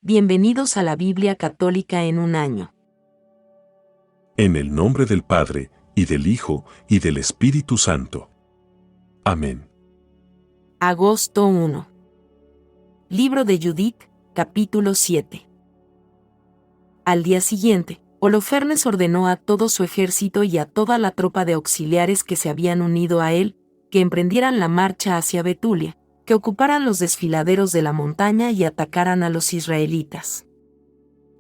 Bienvenidos a la Biblia Católica en un año. En el nombre del Padre, y del Hijo, y del Espíritu Santo. Amén. Agosto 1. Libro de Judith, capítulo 7. Al día siguiente, Holofernes ordenó a todo su ejército y a toda la tropa de auxiliares que se habían unido a él, que emprendieran la marcha hacia Betulia, que ocuparan los desfiladeros de la montaña y atacaran a los israelitas.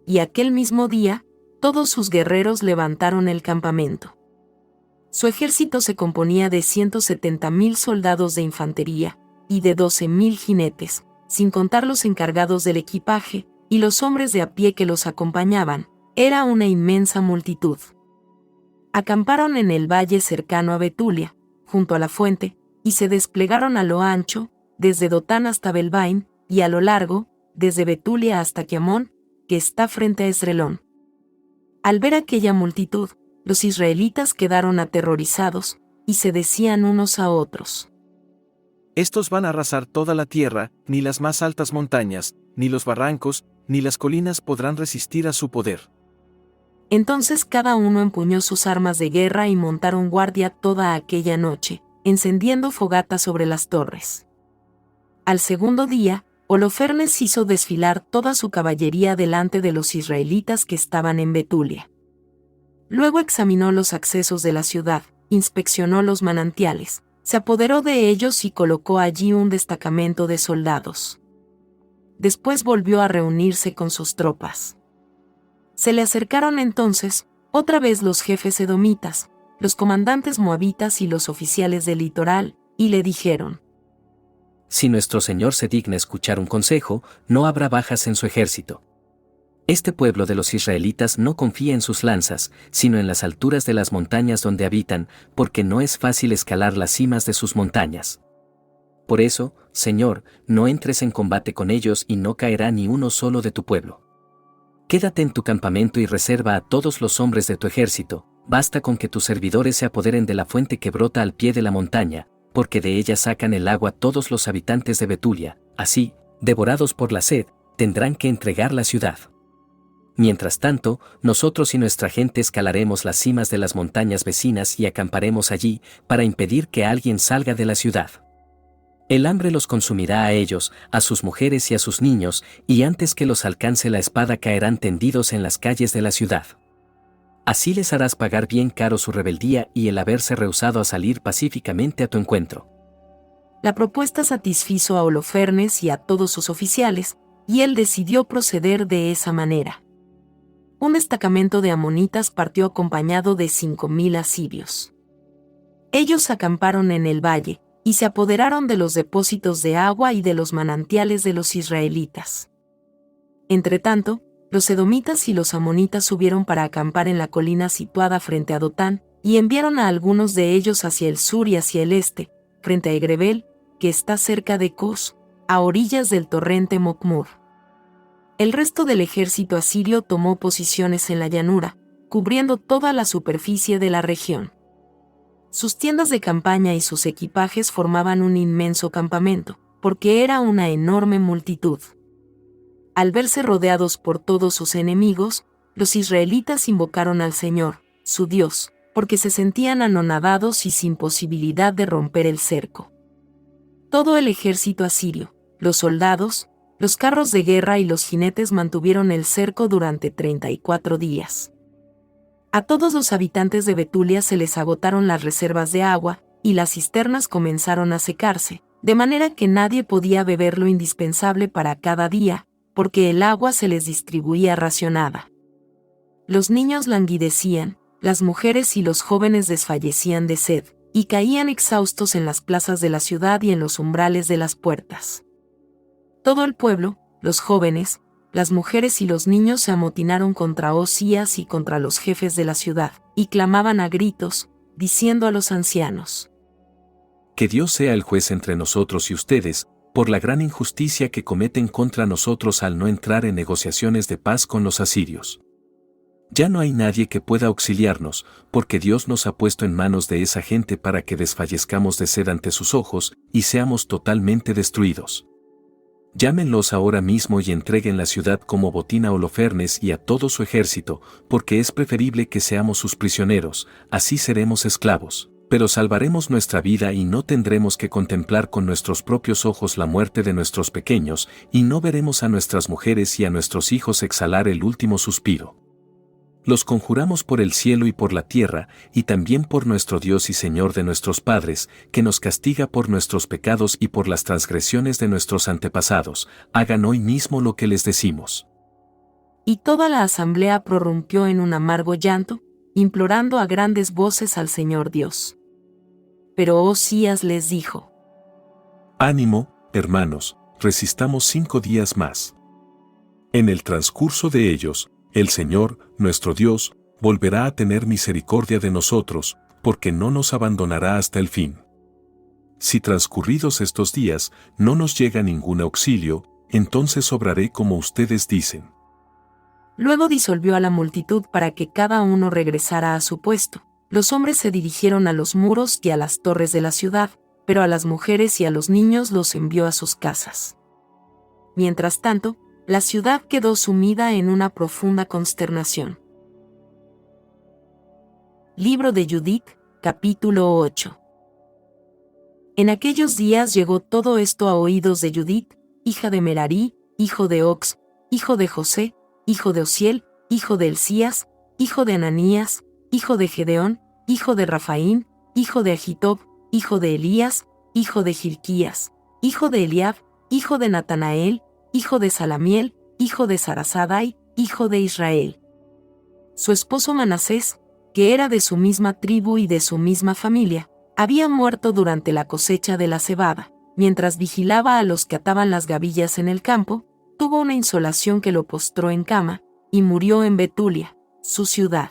Y aquel mismo día, todos sus guerreros levantaron el campamento. Su ejército se componía de 170,000 soldados de infantería, y de 12,000 jinetes, sin contar los encargados del equipaje, y los hombres de a pie que los acompañaban. Era una inmensa multitud. Acamparon en el valle cercano a Betulia, junto a la fuente, y se desplegaron a lo ancho, desde Dotán hasta Belbaim, y a lo largo, desde Betulia hasta Quiamón, que está frente a Esrelón. Al ver aquella multitud, los israelitas quedaron aterrorizados, y se decían unos a otros: Estos van a arrasar toda la tierra, ni las más altas montañas, ni los barrancos, ni las colinas podrán resistir a su poder. Entonces cada uno empuñó sus armas de guerra y montaron guardia toda aquella noche, encendiendo fogatas sobre las torres. Al segundo día, Holofernes hizo desfilar toda su caballería delante de los israelitas que estaban en Betulia. Luego examinó los accesos de la ciudad, inspeccionó los manantiales, se apoderó de ellos y colocó allí un destacamento de soldados. Después volvió a reunirse con sus tropas. Se le acercaron entonces, otra vez los jefes edomitas, los comandantes moabitas y los oficiales del litoral, y le dijeron: Si nuestro Señor se digna escuchar un consejo, no habrá bajas en su ejército. Este pueblo de los israelitas no confía en sus lanzas, sino en las alturas de las montañas donde habitan, porque no es fácil escalar las cimas de sus montañas. Por eso, Señor, no entres en combate con ellos y no caerá ni uno solo de tu pueblo. Quédate en tu campamento y reserva a todos los hombres de tu ejército, basta con que tus servidores se apoderen de la fuente que brota al pie de la montaña, porque de ella sacan el agua todos los habitantes de Betulia, así, devorados por la sed, tendrán que entregar la ciudad. Mientras tanto, nosotros y nuestra gente escalaremos las cimas de las montañas vecinas y acamparemos allí, para impedir que alguien salga de la ciudad. El hambre los consumirá a ellos, a sus mujeres y a sus niños, y antes que los alcance la espada caerán tendidos en las calles de la ciudad. Así les harás pagar bien caro su rebeldía y el haberse rehusado a salir pacíficamente a tu encuentro. La propuesta satisfizo a Holofernes y a todos sus oficiales, y él decidió proceder de esa manera. Un destacamento de amonitas partió acompañado de 5,000 asirios. Ellos acamparon en el valle, y se apoderaron de los depósitos de agua y de los manantiales de los israelitas. Entretanto, los edomitas y los amonitas subieron para acampar en la colina situada frente a Dotán, y enviaron a algunos de ellos hacia el sur y hacia el este, frente a Egrebel, que está cerca de Cos, a orillas del torrente Mocmur. El resto del ejército asirio tomó posiciones en la llanura, cubriendo toda la superficie de la región. Sus tiendas de campaña y sus equipajes formaban un inmenso campamento, porque era una enorme multitud. Al verse rodeados por todos sus enemigos, los israelitas invocaron al Señor, su Dios, porque se sentían anonadados y sin posibilidad de romper el cerco. Todo el ejército asirio, los soldados, los carros de guerra y los jinetes mantuvieron el cerco durante 34 días. A todos los habitantes de Betulia se les agotaron las reservas de agua, y las cisternas comenzaron a secarse, de manera que nadie podía beber lo indispensable para cada día, porque el agua se les distribuía racionada. Los niños languidecían, las mujeres y los jóvenes desfallecían de sed, y caían exhaustos en las plazas de la ciudad y en los umbrales de las puertas. Todo el pueblo, los jóvenes, las mujeres y los niños se amotinaron contra Osías y contra los jefes de la ciudad, y clamaban a gritos, diciendo a los ancianos: Que Dios sea el juez entre nosotros y ustedes, por la gran injusticia que cometen contra nosotros al no entrar en negociaciones de paz con los asirios. Ya no hay nadie que pueda auxiliarnos, porque Dios nos ha puesto en manos de esa gente para que desfallezcamos de sed ante sus ojos, y seamos totalmente destruidos. Llámenlos ahora mismo y entreguen la ciudad como botín a Holofernes y a todo su ejército, porque es preferible que seamos sus prisioneros, así seremos esclavos. Pero salvaremos nuestra vida y no tendremos que contemplar con nuestros propios ojos la muerte de nuestros pequeños, y no veremos a nuestras mujeres y a nuestros hijos exhalar el último suspiro. Los conjuramos por el cielo y por la tierra, y también por nuestro Dios y Señor de nuestros padres, que nos castiga por nuestros pecados y por las transgresiones de nuestros antepasados. Hagan hoy mismo lo que les decimos. Y toda la asamblea prorrumpió en un amargo llanto, implorando a grandes voces al Señor Dios. Pero Osías les dijo: Ánimo, hermanos, resistamos 5 días más. En el transcurso de ellos, el Señor, nuestro Dios, volverá a tener misericordia de nosotros, porque no nos abandonará hasta el fin. Si transcurridos estos días no nos llega ningún auxilio, entonces obraré como ustedes dicen. Luego disolvió a la multitud para que cada uno regresara a su puesto. Los hombres se dirigieron a los muros y a las torres de la ciudad, pero a las mujeres y a los niños los envió a sus casas. Mientras tanto, la ciudad quedó sumida en una profunda consternación. Libro de Judith, capítulo 8. En aquellos días llegó todo esto a oídos de Judith, hija de Merarí, hijo de Ox, hijo de José, hijo de Osiel, hijo de Elías, hijo de Ananías, hijo de Gedeón, hijo de Rafaín, hijo de Agitob, hijo de Elías, hijo de Hilquías, hijo de Eliab, hijo de Natanael, hijo de Salamiel, hijo de Sarasadai, hijo de Israel. Su esposo Manasés, que era de su misma tribu y de su misma familia, había muerto durante la cosecha de la cebada. Mientras vigilaba a los que ataban las gavillas en el campo, tuvo una insolación que lo postró en cama, y murió en Betulia, su ciudad.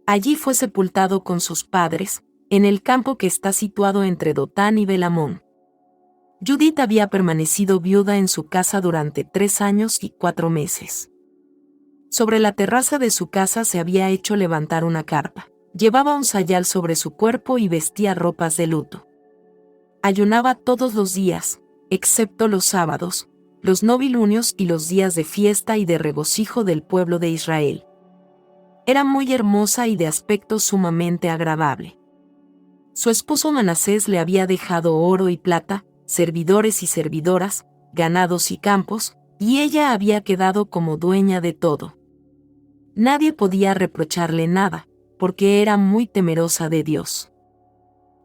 Allí fue sepultado con sus padres, en el campo que está situado entre Dotán y Belamón. Judith había permanecido viuda en su casa durante 3 años y 4 meses. Sobre la terraza de su casa se había hecho levantar una carpa. Llevaba un sayal sobre su cuerpo y vestía ropas de luto. Ayunaba todos los días, excepto los sábados, los novilunios y los días de fiesta y de regocijo del pueblo de Israel. Era muy hermosa y de aspecto sumamente agradable. Su esposo Manasés le había dejado oro y plata, servidores y servidoras, ganados y campos, y ella había quedado como dueña de todo. Nadie podía reprocharle nada, porque era muy temerosa de Dios.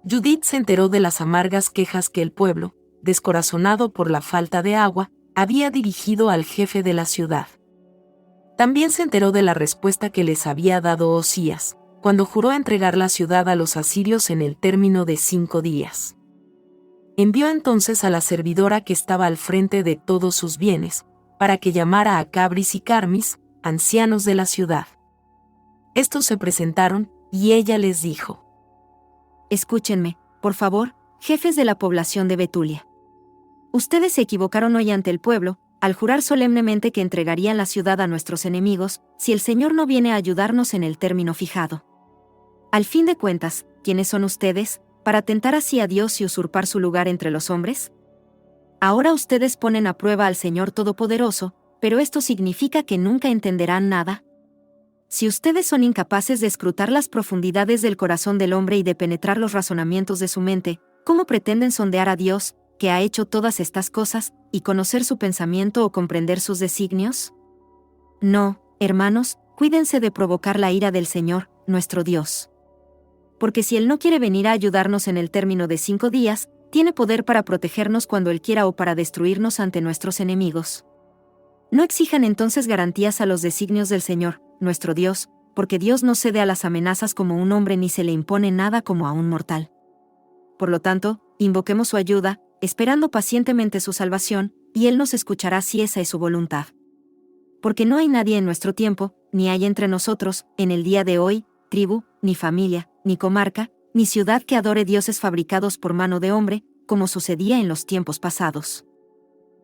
Judith se enteró de las amargas quejas que el pueblo, descorazonado por la falta de agua, había dirigido al jefe de la ciudad. También se enteró de la respuesta que les había dado Osías, cuando juró entregar la ciudad a los asirios en el término de 5 días. Envió entonces a la servidora que estaba al frente de todos sus bienes, para que llamara a Cabris y Carmis, ancianos de la ciudad. Estos se presentaron, y ella les dijo: Escúchenme, por favor, jefes de la población de Betulia. Ustedes se equivocaron hoy ante el pueblo, al jurar solemnemente que entregarían la ciudad a nuestros enemigos, si el Señor no viene a ayudarnos en el término fijado. Al fin de cuentas, ¿quiénes son ustedes, para tentar así a Dios y usurpar su lugar entre los hombres? Ahora ustedes ponen a prueba al Señor Todopoderoso, pero esto significa que nunca entenderán nada. Si ustedes son incapaces de escrutar las profundidades del corazón del hombre y de penetrar los razonamientos de su mente, ¿cómo pretenden sondear a Dios, que ha hecho todas estas cosas, y conocer su pensamiento o comprender sus designios? No, hermanos, cuídense de provocar la ira del Señor, nuestro Dios. Porque si Él no quiere venir a ayudarnos en el término de 5 días, tiene poder para protegernos cuando Él quiera o para destruirnos ante nuestros enemigos. No exijan entonces garantías a los designios del Señor, nuestro Dios, porque Dios no cede a las amenazas como un hombre ni se le impone nada como a un mortal. Por lo tanto, invoquemos su ayuda, esperando pacientemente su salvación, y Él nos escuchará si esa es su voluntad. Porque no hay nadie en nuestro tiempo, ni hay entre nosotros, en el día de hoy, tribu, ni familia, ni comarca, ni ciudad que adore dioses fabricados por mano de hombre, como sucedía en los tiempos pasados.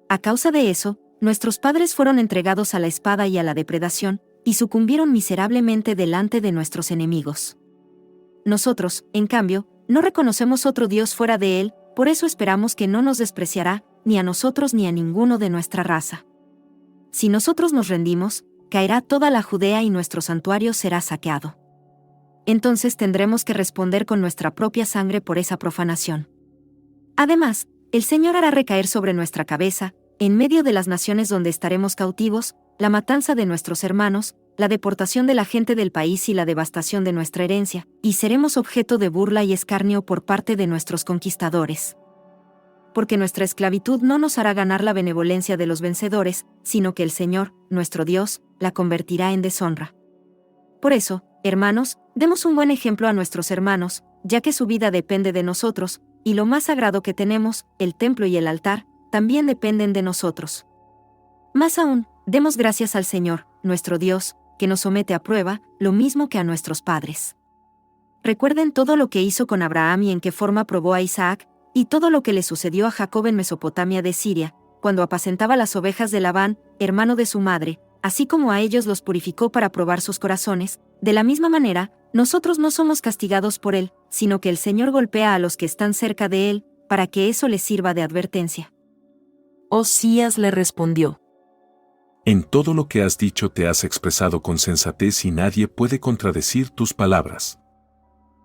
A causa de eso, nuestros padres fueron entregados a la espada y a la depredación, y sucumbieron miserablemente delante de nuestros enemigos. Nosotros, en cambio, no reconocemos otro Dios fuera de Él, por eso esperamos que no nos despreciará, ni a nosotros ni a ninguno de nuestra raza. Si nosotros nos rendimos, caerá toda la Judea y nuestro santuario será saqueado. Entonces tendremos que responder con nuestra propia sangre por esa profanación. Además, el Señor hará recaer sobre nuestra cabeza, en medio de las naciones donde estaremos cautivos, la matanza de nuestros hermanos, la deportación de la gente del país y la devastación de nuestra herencia, y seremos objeto de burla y escarnio por parte de nuestros conquistadores. Porque nuestra esclavitud no nos hará ganar la benevolencia de los vencedores, sino que el Señor, nuestro Dios, la convertirá en deshonra. Por eso, hermanos, demos un buen ejemplo a nuestros hermanos, ya que su vida depende de nosotros, y lo más sagrado que tenemos, el templo y el altar, también dependen de nosotros. Más aún, demos gracias al Señor, nuestro Dios, que nos somete a prueba, lo mismo que a nuestros padres. Recuerden todo lo que hizo con Abraham y en qué forma probó a Isaac, y todo lo que le sucedió a Jacob en Mesopotamia de Siria, cuando apacentaba las ovejas de Labán, hermano de su madre, así como a ellos los purificó para probar sus corazones. De la misma manera, nosotros no somos castigados por él, sino que el Señor golpea a los que están cerca de él, para que eso les sirva de advertencia. Osías le respondió: En todo lo que has dicho te has expresado con sensatez y nadie puede contradecir tus palabras.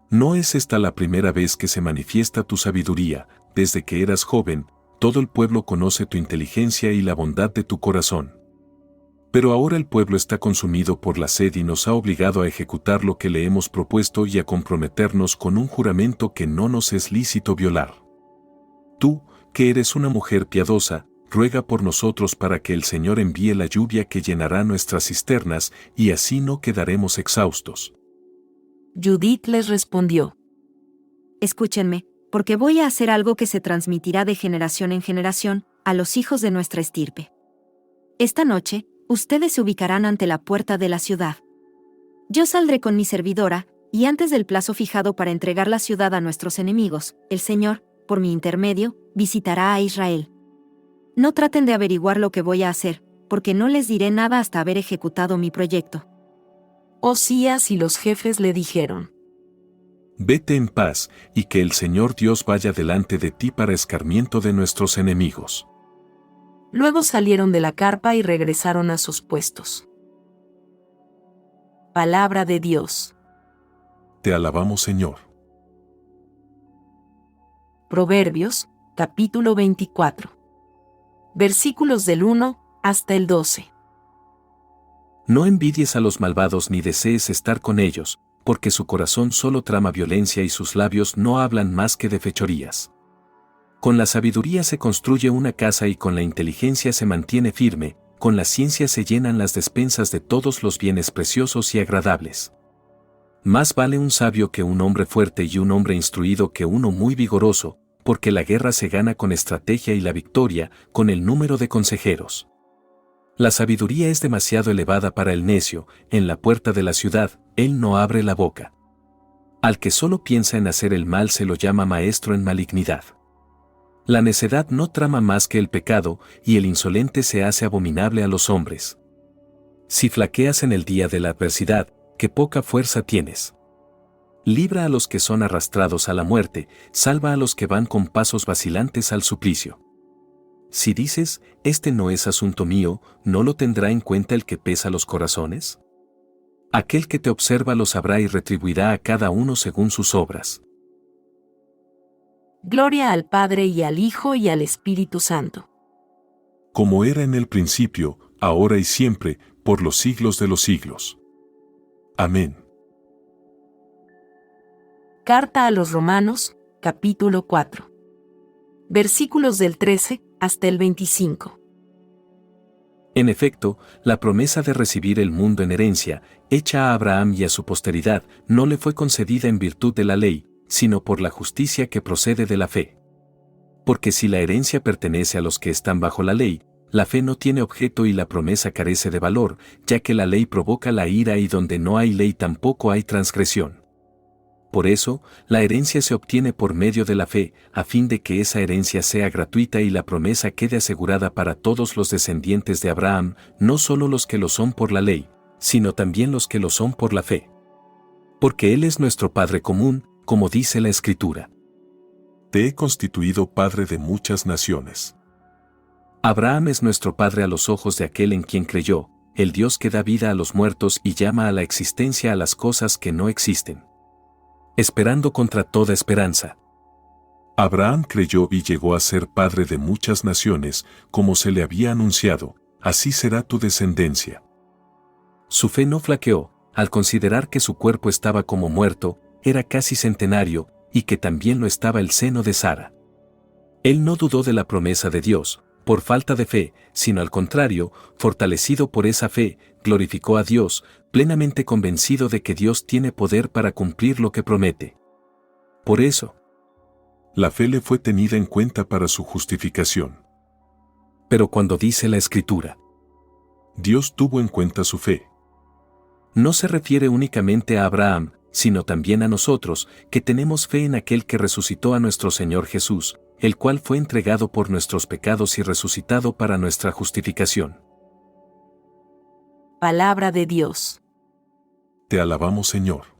No es esta la primera vez que se manifiesta tu sabiduría, desde que eras joven, todo el pueblo conoce tu inteligencia y la bondad de tu corazón. Pero ahora el pueblo está consumido por la sed y nos ha obligado a ejecutar lo que le hemos propuesto y a comprometernos con un juramento que no nos es lícito violar. Tú, que eres una mujer piadosa, ruega por nosotros para que el Señor envíe la lluvia que llenará nuestras cisternas y así no quedaremos exhaustos. Judith les respondió: Escúchenme, porque voy a hacer algo que se transmitirá de generación en generación, a los hijos de nuestra estirpe. Esta noche, ustedes se ubicarán ante la puerta de la ciudad. Yo saldré con mi servidora, y antes del plazo fijado para entregar la ciudad a nuestros enemigos, el Señor, por mi intermedio, visitará a Israel. No traten de averiguar lo que voy a hacer, porque no les diré nada hasta haber ejecutado mi proyecto. Osías y los jefes le dijeron: Vete en paz, y que el Señor Dios vaya delante de ti para escarmiento de nuestros enemigos. Luego salieron de la carpa y regresaron a sus puestos. Palabra de Dios. Te alabamos, Señor. Proverbios, capítulo 24. Versículos del 1 hasta el 12. No envidies a los malvados ni desees estar con ellos, porque su corazón solo trama violencia y sus labios no hablan más que de fechorías. Con la sabiduría se construye una casa y con la inteligencia se mantiene firme, con la ciencia se llenan las despensas de todos los bienes preciosos y agradables. Más vale un sabio que un hombre fuerte y un hombre instruido que uno muy vigoroso, porque la guerra se gana con estrategia y la victoria con el número de consejeros. La sabiduría es demasiado elevada para el necio, en la puerta de la ciudad, él no abre la boca. Al que solo piensa en hacer el mal se lo llama maestro en malignidad. La necedad no trama más que el pecado, y el insolente se hace abominable a los hombres. Si flaqueas en el día de la adversidad, qué poca fuerza tienes. Libra a los que son arrastrados a la muerte, salva a los que van con pasos vacilantes al suplicio. Si dices, este no es asunto mío, ¿no lo tendrá en cuenta el que pesa los corazones? Aquel que te observa lo sabrá y retribuirá a cada uno según sus obras. Gloria al Padre y al Hijo y al Espíritu Santo. Como era en el principio, ahora y siempre, por los siglos de los siglos. Amén. Carta a los Romanos, capítulo 4. Versículos del 13 hasta el 25. En efecto, la promesa de recibir el mundo en herencia, hecha a Abraham y a su posteridad, no le fue concedida en virtud de la ley, sino por la justicia que procede de la fe. Porque si la herencia pertenece a los que están bajo la ley, la fe no tiene objeto y la promesa carece de valor, ya que la ley provoca la ira y donde no hay ley tampoco hay transgresión. Por eso, la herencia se obtiene por medio de la fe, a fin de que esa herencia sea gratuita y la promesa quede asegurada para todos los descendientes de Abraham, no solo los que lo son por la ley, sino también los que lo son por la fe. Porque Él es nuestro Padre común, como dice la Escritura. Te he constituido Padre de muchas naciones. Abraham es nuestro padre a los ojos de aquel en quien creyó, el Dios que da vida a los muertos y llama a la existencia a las cosas que no existen. Esperando contra toda esperanza. Abraham creyó y llegó a ser padre de muchas naciones, como se le había anunciado, así será tu descendencia. Su fe no flaqueó, al considerar que su cuerpo estaba como muerto, era casi centenario, y que también lo estaba el seno de Sara. Él no dudó de la promesa de Dios, por falta de fe, sino al contrario, fortalecido por esa fe, glorificó a Dios, plenamente convencido de que Dios tiene poder para cumplir lo que promete. Por eso, la fe le fue tenida en cuenta para su justificación. Pero cuando dice la Escritura, Dios tuvo en cuenta su fe. No se refiere únicamente a Abraham, sino también a nosotros, que tenemos fe en aquel que resucitó a nuestro Señor Jesús, el cual fue entregado por nuestros pecados y resucitado para nuestra justificación. Palabra de Dios. Te alabamos, Señor.